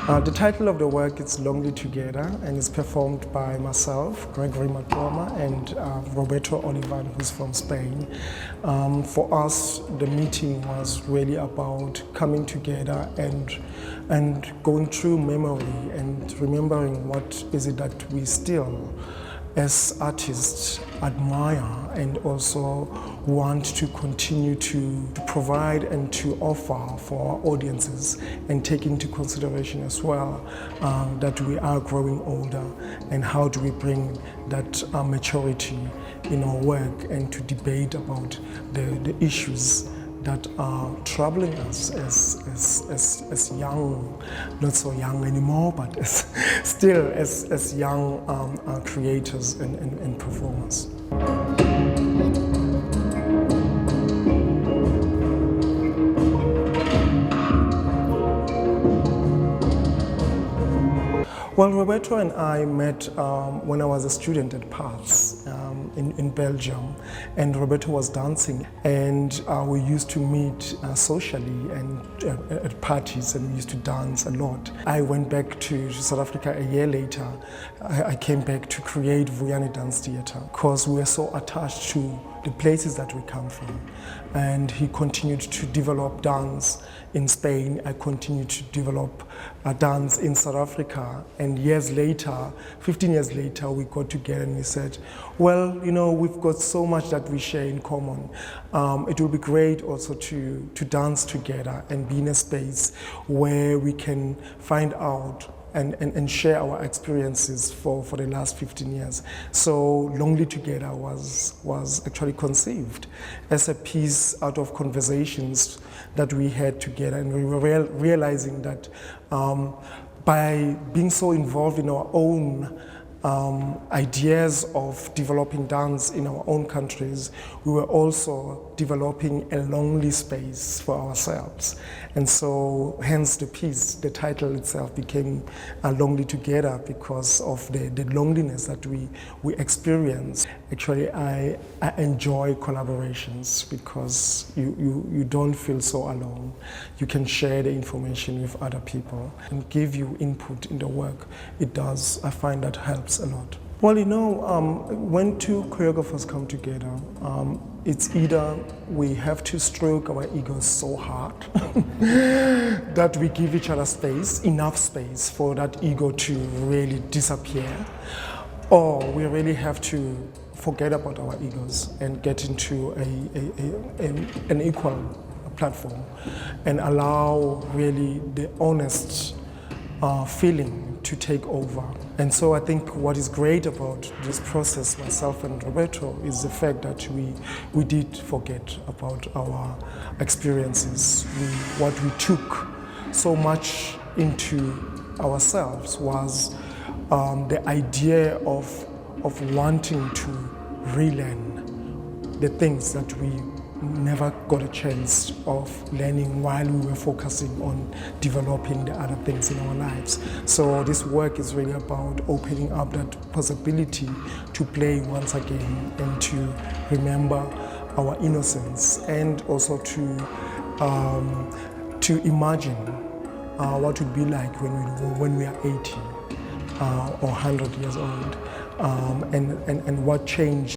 The title of the work is Longly Together, and it's performed by myself, Gregory Maqoma, and Roberto Olivan, who's from Spain. For us, the meeting was really about coming together and going through memory and remembering what is it that we still, as artists, admire and also want to continue to provide and to offer for our audiences, and take into consideration as well that we are growing older, and how do we bring that maturity in our work, and to debate about the issues that are troubling us as young, not so young anymore, but still as young creators and performers. Well, Roberto and I met when I was a student at Paths in Belgium, and Roberto was dancing, and we used to meet socially and at parties, and we used to dance a lot. I went back to South Africa a year later. I came back to create Vuyani Dance Theatre because we were so attached to the places that we come from. And he continued to develop dance in Spain. I continued to develop dance in South Africa. And years later, 15 years later, we got together and we said, well, you know, we've got so much that we share in common. It will be great also to dance together and be in a space where we can find out and share our experiences for the last 15 years. So Longly Together was actually conceived as a piece out of conversations that we had together, and we were realizing that by being so involved in our own ideas of developing dance in our own countries, we were also developing a lonely space for ourselves. And so hence the piece, the title itself became Longly Together, because of the loneliness that we experience. Actually, I enjoy collaborations because you don't feel so alone. You can share the information with other people and give you input in the work. It does, I find that helps a lot. Well, you know, when two choreographers come together, it's either we have to stroke our egos so hard that we give each other space, enough space for that ego to really disappear, or we really have to forget about our egos and get into an equal platform and allow really the honest feeling to take over. And so I think what is great about this process, myself and Roberto, is the fact that we did forget about our experiences. What we took so much into ourselves was the idea of wanting to relearn the things that we never got a chance of learning while we were focusing on developing the other things in our lives. So this work is really about opening up that possibility to play once again and to remember our innocence, and also to imagine what it would be like when we are 80 or 100 years old, and what changed